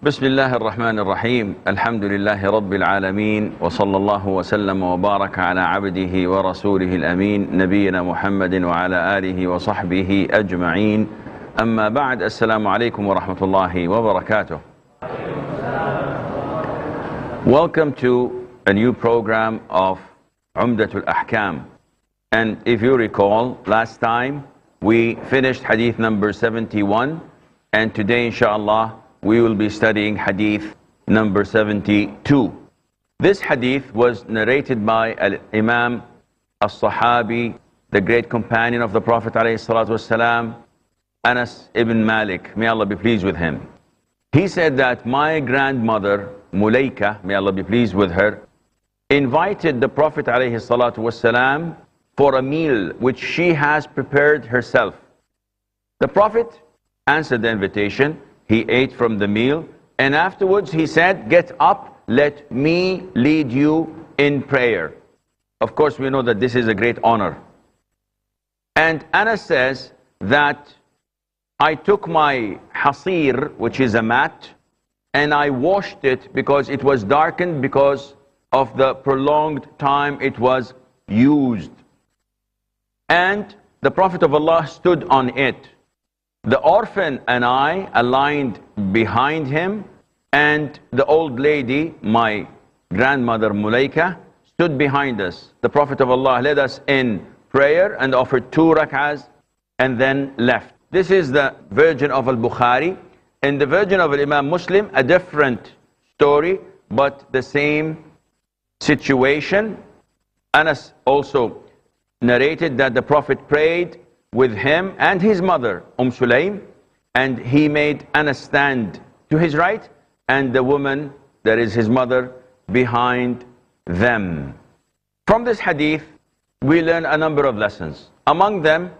بسم الله الرحمن الرحيم الحمد لله رب العالمين وصلى الله وسلم وبارك على عبده ورسوله الأمين نبينا محمد وعلى آله وصحبه أجمعين أما بعد السلام عليكم ورحمة الله وبركاته. Welcome to a new program of Umdatul Ahkaam. And if you recall, last time we finished hadith number 71, and today inshallah we will be studying hadith number 72. This hadith was narrated by Imam As-Sahabi, the great companion of the Prophet ﷺ, Anas ibn Malik, may Allah be pleased with him. He said that my grandmother, Mulaika, may Allah be pleased with her, invited the Prophet ﷺ for a meal which she has prepared herself. The Prophet answered the invitation. He ate from the meal, and afterwards he said, "Get up, let me lead you in prayer." Of course, we know that this is a great honor. And Anas says that I took my hasir, which is a mat, and I washed it because it was darkened because of the prolonged time it was used. And the Prophet of Allah stood on it. The orphan and I aligned behind him, and the old lady, my grandmother Mulaika, stood behind us. The Prophet of Allah led us in prayer and offered 2 rak'ahs and then left. This is the version of Al-Bukhari. In the version of Imam Muslim, a different story, but the same situation. Anas also narrated that the Prophet prayed with him and his mother, Sulaim, and he made Anas stand to his right, and the woman, that is his mother, behind them. From this hadith, we learn a number of lessons. Among them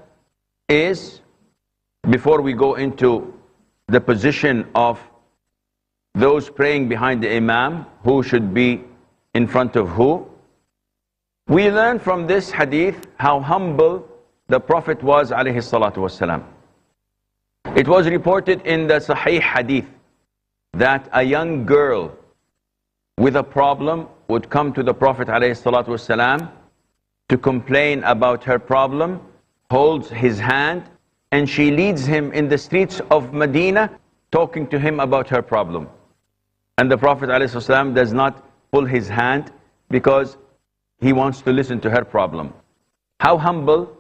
is, before we go into the position of those praying behind the Imam, who should be in front of who, we learn from this hadith how humble the Prophet was, alayhi salatu wasalam. It was reported in the Sahih hadith that a young girl with a problem would come to the Prophet alayhi salatu wasalam to complain about her problem, holds his hand, and she leads him in the streets of Medina talking to him about her problem. And the Prophet alayhi salatu wasalam does not pull his hand because he wants to listen to her problem. How humble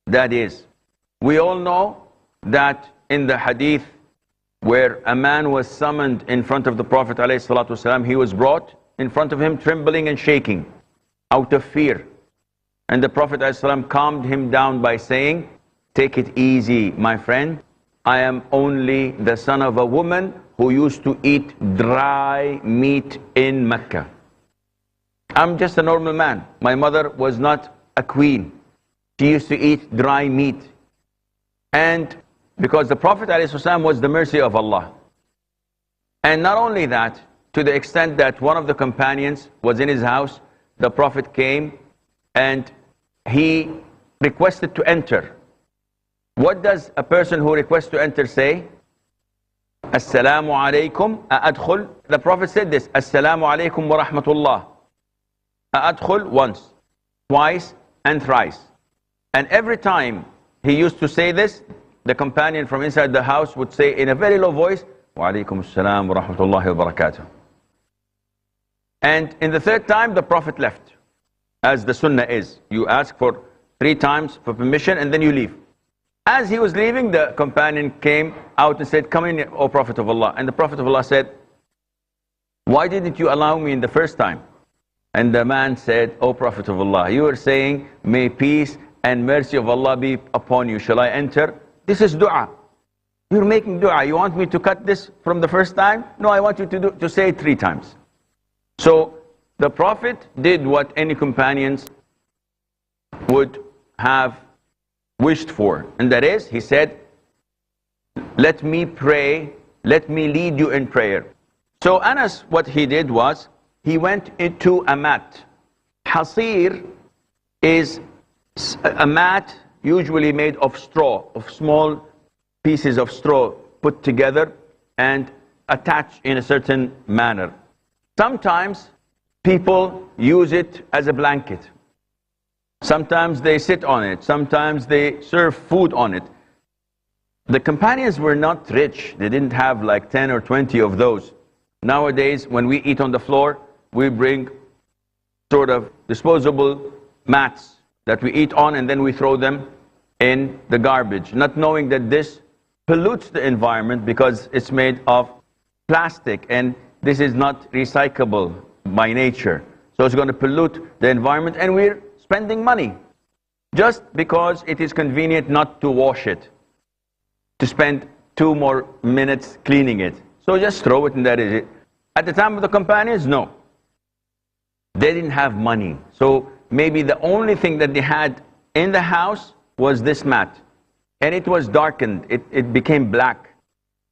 that is. We all know that in the hadith where a man was summoned in front of the Prophet ﷺ, he was brought in front of him trembling and shaking out of fear. And the Prophet ﷺ calmed him down by saying, "Take it easy, my friend. I am only the son of a woman who used to eat dry meat in Mecca. I'm just a normal man. My mother was not a queen. She used to eat dry meat." And because the Prophet ﷺ was the mercy of Allah. And not only that, to the extent that one of the companions was in his house, the Prophet came and he requested to enter. What does a person who requests to enter say? "Assalamu alaikum, a'adkhul." The Prophet said this, "Assalamu alaikum wa rahmatullah." A'adkhul once, twice, and thrice. And every time he used to say this, the companion from inside the house would say in a very low voice, "Wa alaikum assalam wa rahmatullahi wa barakatuh." And in the third time, the Prophet left, as the sunnah is. You ask for 3 times for permission and then you leave. As he was leaving, the companion came out and said, "Come in, O Prophet of Allah." And the Prophet of Allah said, "Why didn't you allow me in the first time?" And the man said, "O Prophet of Allah, you were saying, may peace and mercy of Allah be upon you. Shall I enter? This is dua. You're making dua. You want me to cut this from the first time? No, I want you to say it 3 times. So the Prophet did what any companions would have wished for. And that is, he said, "Let me pray, let me lead you in prayer." So Anas, what he did was, he went into a mat. Hasir is a mat usually made of straw, of small pieces of straw put together, and attached in a certain manner. Sometimes people use it as a blanket. Sometimes they sit on it. Sometimes they serve food on it. The companions were not rich. They didn't have like 10 or 20 of those. Nowadays, when we eat on the floor, we bring sort of disposable mats that we eat on, and then we throw them in the garbage, not knowing that this pollutes the environment because it's made of plastic, and this is not recyclable by nature. So it's going to pollute the environment, and we're spending money just because it is convenient not to wash it, to spend 2 more minutes cleaning it. So just throw it, and that is it. At the time of the companions, no. They didn't have money. So maybe the only thing that they had in the house was this mat. And it was darkened. It became black.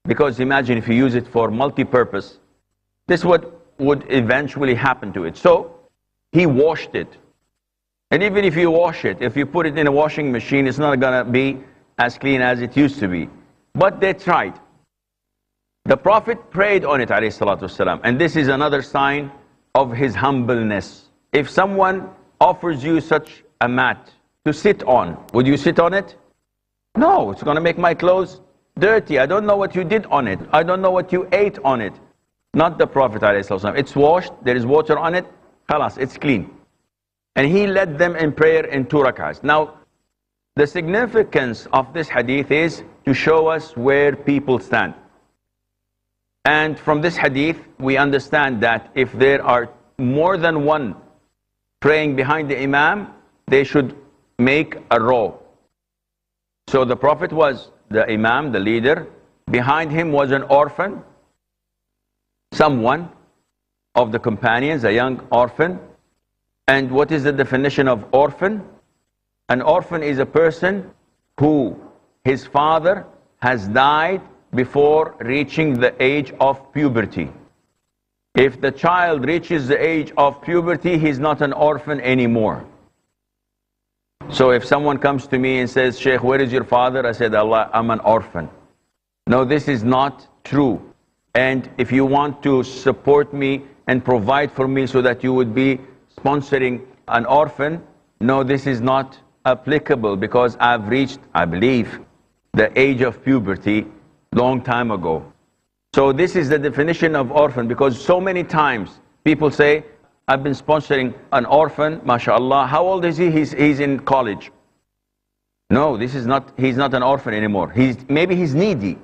Because imagine if you use it for multi-purpose, this would eventually happen to it. So he washed it. And even if you wash it, if you put it in a washing machine, it's not going to be as clean as it used to be. But they tried. The Prophet prayed on it, alayhi salatu wasalam. And this is another sign of his humbleness. If someone offers you such a mat to sit on, would you sit on it? No, it's going to make my clothes dirty. I don't know what you did on it. I don't know what you ate on it. Not the Prophet alayhi salatu wasalam. It's washed, there is water on it, khalas, it's clean. And he led them in prayer in 2 rak'ahs. Now, the significance of this hadith is to show us where people stand. And from this hadith, we understand that if there are more than one praying behind the Imam, they should make a row. So the Prophet was the Imam, the leader. Behind him was an orphan, someone of the companions, a young orphan. And what is the definition of orphan? An orphan is a person who his father has died before reaching the age of puberty. If the child reaches the age of puberty, he's not an orphan anymore. So if someone comes to me and says, Sheikh, where is your father? I said, Allah, I'm an orphan. No, this is not true. And if you want to support me and provide for me so that you would be sponsoring an orphan, no, this is not applicable because I've reached, I believe, the age of puberty long time ago. So this is the definition of orphan, because so many times people say, I've been sponsoring an orphan, mashallah. How old is he? He's in college. No, this is not, he's not an orphan anymore. Maybe he's needy.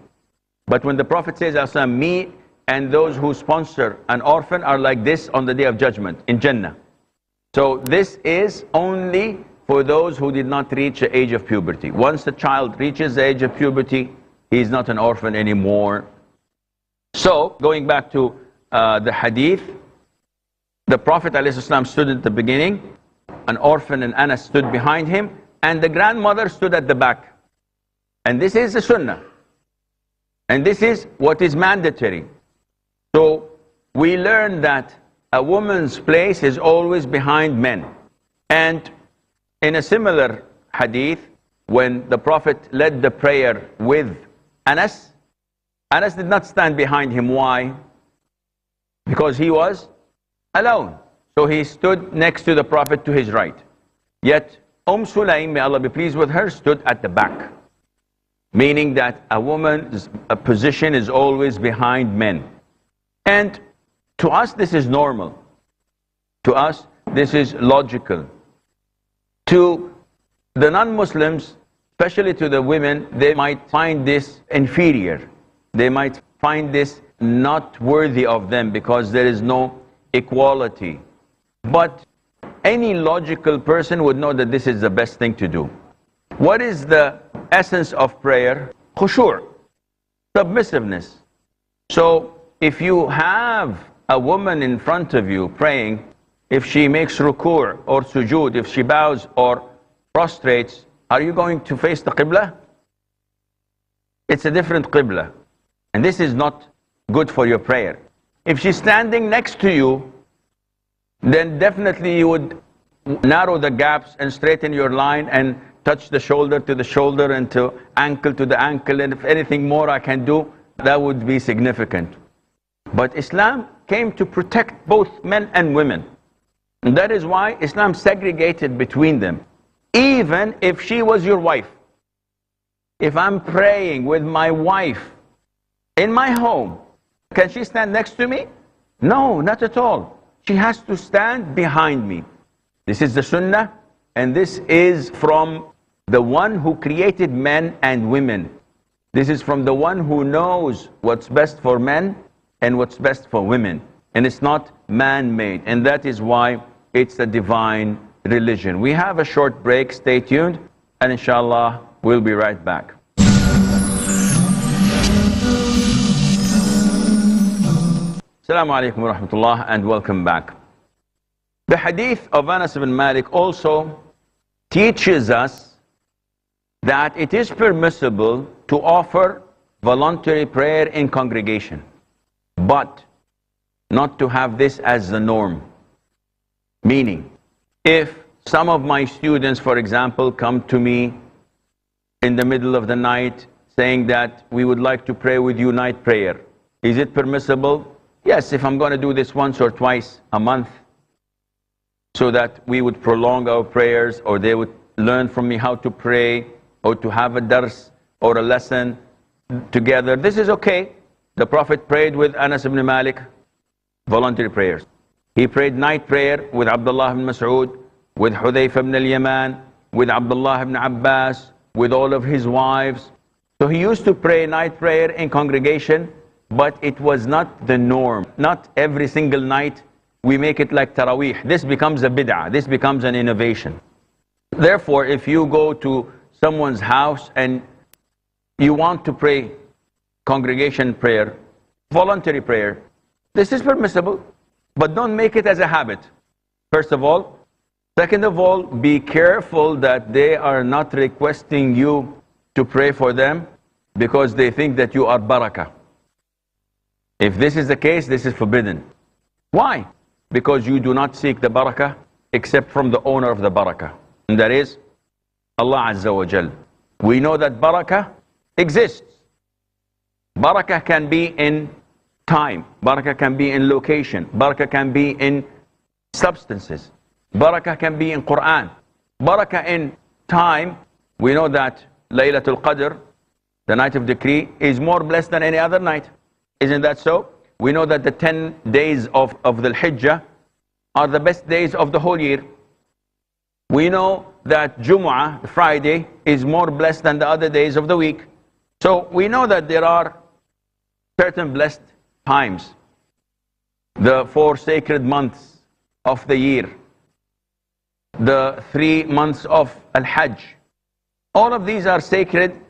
But when the Prophet says, me and those who sponsor an orphan are like this on the Day of Judgment in Jannah. So this is only for those who did not reach the age of puberty. Once the child reaches the age of puberty, he is not an orphan anymore. So, going back to the hadith, the Prophet ﷺ stood at the beginning, an orphan and Anas stood behind him, and the grandmother stood at the back. And this is the sunnah. And this is what is mandatory. So, we learn that a woman's place is always behind men. And in a similar hadith, when the Prophet led the prayer with Anas did not stand behind him. Why? Because he was alone. So he stood next to the Prophet to his right. Yet Sulaim, may Allah be pleased with her, stood at the back. Meaning that a woman's position is always behind men. And to us this is normal. To us this is logical. To the non-Muslims, especially to the women, they might find this inferior. They might find this not worthy of them because there is no equality. But any logical person would know that this is the best thing to do. What is the essence of prayer? Khushu', submissiveness. So if you have a woman in front of you praying, if she makes ruku' or sujood, if she bows or prostrates, are you going to face the Qibla? It's a different Qibla. And this is not good for your prayer. If she's standing next to you, then definitely you would narrow the gaps and straighten your line and touch the shoulder to the shoulder and to the ankle. And if anything more I can do, that would be significant. But Islam came to protect both men and women. And that is why Islam segregated between them. Even if she was your wife. If I'm praying with my wife in my home, can she stand next to me? No, not at all. She has to stand behind me. This is the Sunnah, and this is from the one who created men and women. This is from the one who knows what's best for men and what's best for women. And it's not man-made. And that is why it's a divine religion. We have a short break. Stay tuned. And inshallah, we'll be right back. Assalamu alaikum wa rahmatullah, and welcome back. The hadith of Anas ibn Malik also teaches us that it is permissible to offer voluntary prayer in congregation, but not to have this as the norm. Meaning, if some of my students, for example, come to me in the middle of the night saying that we would like to pray with you night prayer, is it permissible? Yes, if I'm going to do this once or twice a month, so that we would prolong our prayers, or they would learn from me how to pray, or to have a dars or a lesson together, this is okay. The Prophet prayed with Anas ibn Malik, voluntary prayers. He prayed night prayer with Abdullah ibn Mas'ud, with Hudayfa ibn al-Yaman, with Abdullah ibn Abbas, with all of his wives. So he used to pray night prayer in congregation, but it was not the norm. Not every single night we make it like Taraweeh. This becomes a bid'ah. This becomes an innovation. Therefore, if you go to someone's house and you want to pray congregation prayer, voluntary prayer, this is permissible, but don't make it as a habit, first of all. Second of all, be careful that they are not requesting you to pray for them because they think that you are barakah. If this is the case, this is forbidden. Why? Because you do not seek the barakah except from the owner of the barakah, and that is Allah Azza wa Jal. We know that barakah exists. Barakah can be in time. Barakah can be in location. Barakah can be in substances. Barakah can be in Quran. Barakah in time. We know that Laylatul Qadr, the night of decree, is more blessed than any other night. Isn't that so? We know that the 10 days of the Hijjah are the best days of the whole year. We know that Jumu'ah, Friday, is more blessed than the other days of the week. So we know that there are certain blessed times. The 4 sacred months of the year. The 3 months of Al-Hajj. All of these are sacred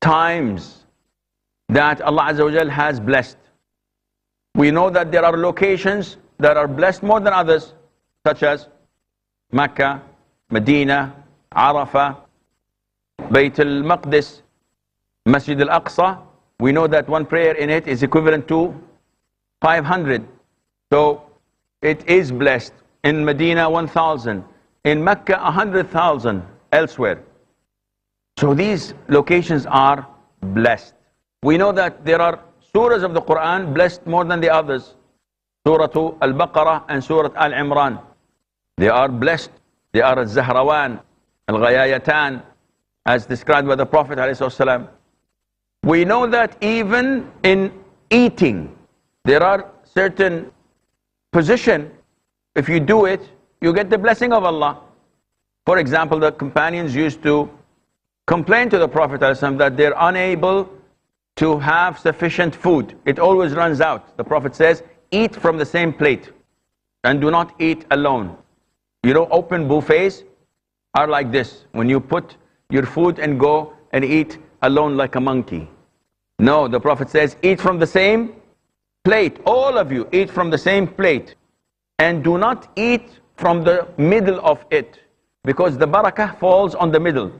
times that Allah Azza wa Jal has blessed. We know that there are locations that are blessed more than others, such as Mecca, Medina, Arafah, Bayt al-Maqdis, Masjid al-Aqsa. We know that one prayer in it is equivalent to 500. So it is blessed. In Medina, 1,000. In Mecca, 100,000 elsewhere. So these locations are blessed. We know that there are surahs of the Quran blessed more than the others. Surah Al-Baqarah and Surah Al-Imran. They are blessed. They are Al-Zahrawan, Al-Ghayayatan, as described by the Prophet ﷺ. We know that even in eating, there are certain position. If you do it, you get the blessing of Allah. For example, the companions used to complain to the Prophet ﷺ that they're unable to have sufficient food. It always runs out. The Prophet says, eat from the same plate and do not eat alone. You know, open buffets are like this. When you put your food and go and eat alone like a monkey. No, the Prophet says, eat from the same plate. All of you eat from the same plate. And do not eat from the middle of it, because the barakah falls on the middle.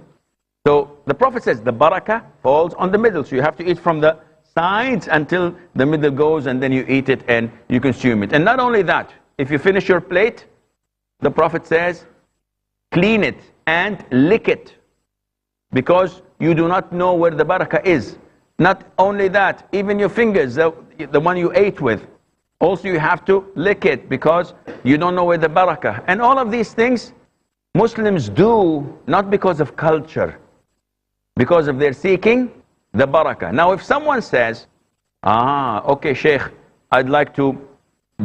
So the Prophet says the barakah falls on the middle. So you have to eat from the sides until the middle goes, and then you eat it and you consume it. And not only that, if you finish your plate, the Prophet says, clean it and lick it, because you do not know where the barakah is. Not only that, even your fingers, the one you ate with. Also, you have to lick it because you don't know where the barakah. And all of these things Muslims do not because of culture, because of their seeking the barakah. Now, if someone says, okay, Sheikh, I'd like to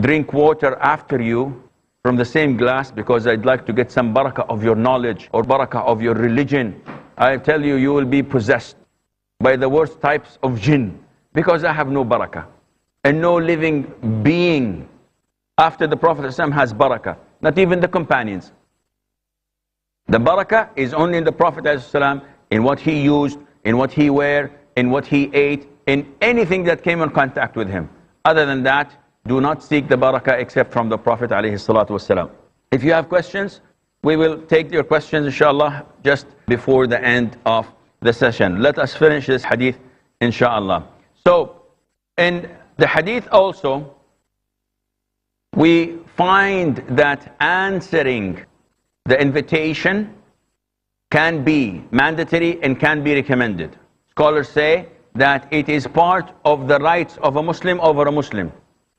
drink water after you from the same glass because I'd like to get some barakah of your knowledge or barakah of your religion, I tell you, you will be possessed by the worst types of jinn because I have no barakah. And no living being after the Prophet ﷺ has barakah, not even the companions. The barakah is only in the Prophet ﷺ, in what he used, in what he wore, in what he ate, in anything that came in contact with him. Other than that, do not seek the barakah except from the Prophet ﷺ. If you have questions, we will take your questions inshallah just before the end of the session. Let us finish this hadith inshallah. So in the hadith also, we find that answering the invitation can be mandatory and can be recommended. Scholars say that it is part of the rights of a Muslim over a Muslim,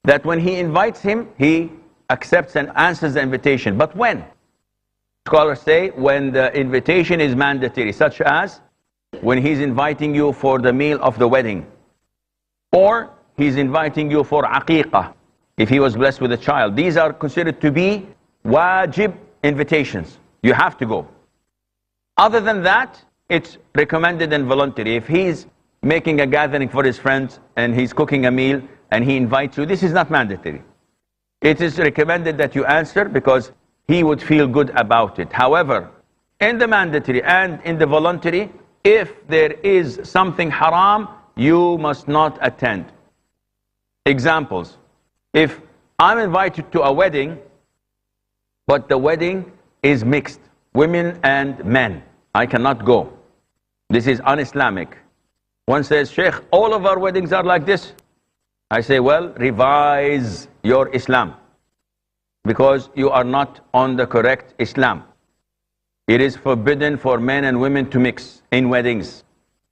that when he invites him, he accepts and answers the invitation. But when? Scholars say when the invitation is mandatory, such as when he's inviting you for the meal of the wedding, or he's inviting you for aqiqah, if he was blessed with a child. These are considered to be wajib invitations. You have to go. Other than that, it's recommended and voluntary. If he's making a gathering for his friends and he's cooking a meal and he invites you, this is not mandatory. It is recommended that you answer because he would feel good about it. However, in the mandatory and in the voluntary, if there is something haram, you must not attend. Examples. If I'm invited to a wedding, but the wedding is mixed, women and men, I cannot go. This is un-Islamic. One says, Sheikh, all of our weddings are like this. I say, well, revise your Islam, because you are not on the correct Islam. It is forbidden for men and women to mix in weddings,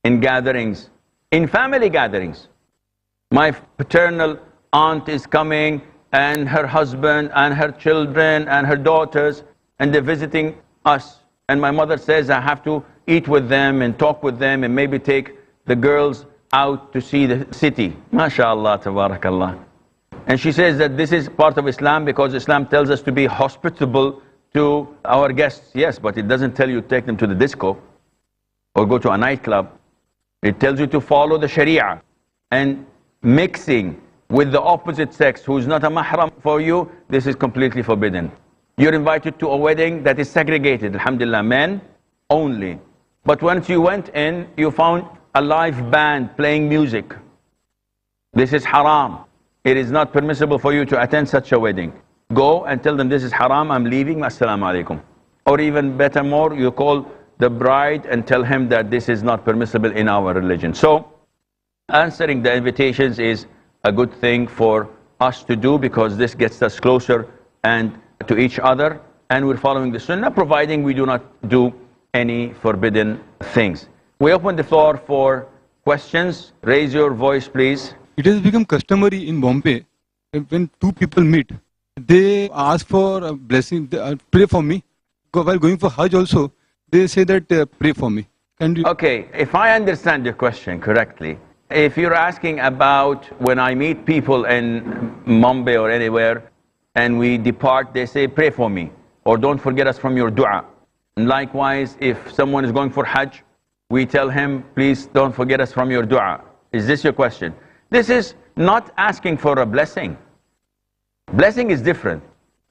in gatherings, in family gatherings. My paternal aunt is coming, and her husband and her children and her daughters, and they're visiting us. And my mother says I have to eat with them and talk with them and maybe take the girls out to see the city. MashaAllah, tabarakallah. And she says that this is part of Islam because Islam tells us to be hospitable to our guests. Yes, but it doesn't tell you to take them to the disco or go to a nightclub. It tells you to follow the Sharia. And mixing with the opposite sex who is not a mahram for you, this is completely forbidden. You're invited to a wedding that is segregated, alhamdulillah, men only. But once you went in, you found a live band playing music. This is haram. It is not permissible for you to attend such a wedding. Go and tell them this is haram, I'm leaving, assalamu alaikum. Or even better more, you call the bride and tell him that this is not permissible in our religion. So, answering the invitations is a good thing for us to do because this gets us closer and to each other, and we're following the sunnah, providing we do not do any forbidden things. We open the floor for questions. Raise your voice, please. It has become customary in Bombay, when two people meet, they ask for a blessing, pray for me. While going for Hajj also, they say that pray for me. Can you? Okay, if I understand your question correctly, if you're asking about when I meet people in Mumbai or anywhere and we depart, they say pray for me or don't forget us from your dua. And likewise, if someone is going for Hajj, we tell him please don't forget us from your dua. Is this your question? This is not asking for a blessing. Blessing is different.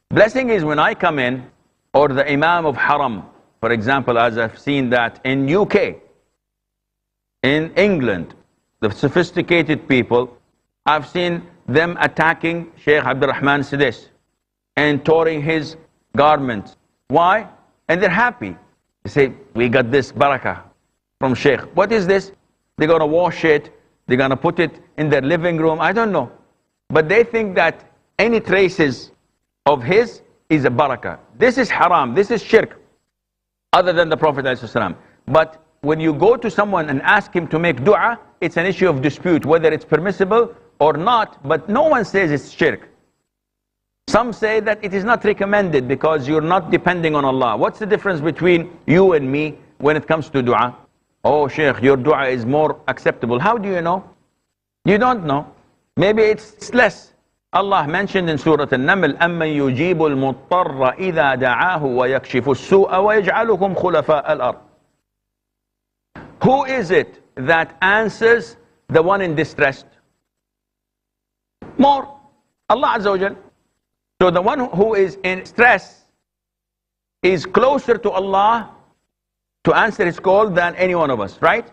Blessing is when I come in, or the Imam of Haram, for example, as I've seen that in UK, in England, the sophisticated people, I've seen them attacking Sheikh Abdul Rahman Siddiq and tearing his garments. Why? And they're happy. They say, we got this barakah from Sheikh. What is this? They're going to wash it. They're going to put it in their living room. I don't know. But they think that any traces of his is a barakah. This is haram. This is shirk. Other than the Prophet ﷺ. But when you go to someone and ask him to make dua, it's an issue of dispute, whether it's permissible or not, but no one says it's shirk. Some say that it is not recommended because you're not depending on Allah. What's the difference between you and me when it comes to dua? Oh, Shaykh, your dua is more acceptable. How do you know? You don't know. Maybe it's less. Allah mentioned in Surah An-Naml, أَمَّن يُجِيبُ الْمُضْطَرَّ إِذَا دَعَاهُ وَيَكْشِفُ السُّوءَ وَيَجْعَلُكُمْ خُلَفَاءَ الْأَرْضِ. Who is it that answers the one in distress? More. Allah Azza wa Jal. So the one who is in stress is closer to Allah to answer his call than any one of us, right?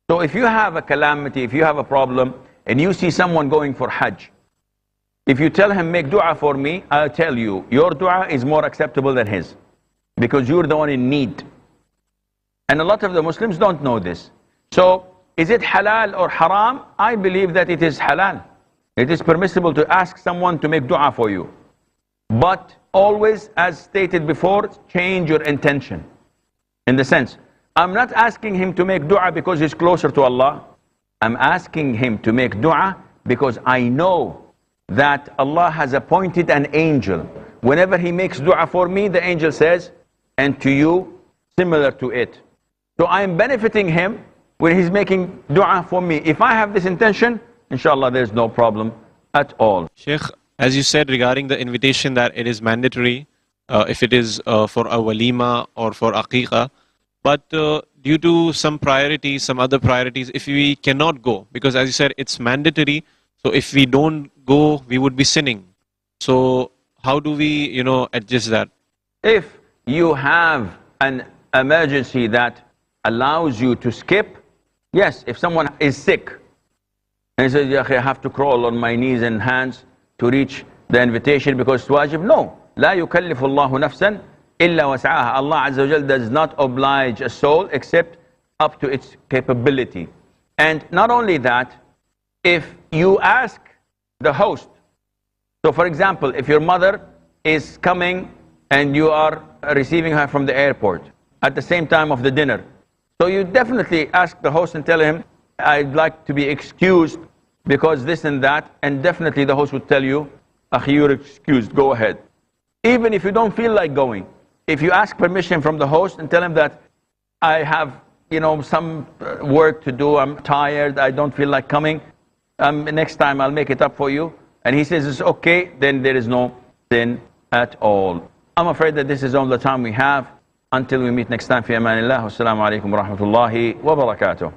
So if you have a calamity, if you have a problem, and you see someone going for Hajj, if you tell him, make dua for me, I'll tell you, your dua is more acceptable than his. Because you're the one in need. And a lot of the Muslims don't know this. So, is it halal or haram? I believe that it is halal. It is permissible to ask someone to make dua for you. But always, as stated before, change your intention. In the sense, I'm not asking him to make dua because he's closer to Allah. I'm asking him to make dua because I know that Allah has appointed an angel. Whenever he makes dua for me, the angel says, and to you, similar to it. So I am benefiting him when he's making dua for me. If I have this intention, inshallah, there's no problem at all. Sheikh, as you said regarding the invitation that it is mandatory if it is for a walima or for aqiqah, but due to some priorities, some other priorities, if we cannot go, because as you said, it's mandatory, so if we don't go, we would be sinning. So how do we, adjust that? If you have an emergency that allows you to skip, yes, if someone is sick, and he says, "Ya akhi, I have to crawl on my knees and hands to reach the invitation because it's wajib." No. لا يكلف الله نفسا إلا وسعها. Allah Azza wa Jal does not oblige a soul except up to its capability. And not only that, if you ask the host, so for example, if your mother is coming and you are receiving her from the airport at the same time of the dinner, so you definitely ask the host and tell him, "I'd like to be excused because this and that," and definitely the host would tell you, "Akhi, you're excused, go ahead." Even if you don't feel like going, if you ask permission from the host and tell him that, "I have, some work to do, I'm tired, I don't feel like coming, next time I'll make it up for you," and he says it's okay, then there is no sin at all. I'm afraid that this is all the time we have. Until we meet next time, fi amanillah. Wassalamu alaikum wa rahmatullahi wa barakatuh.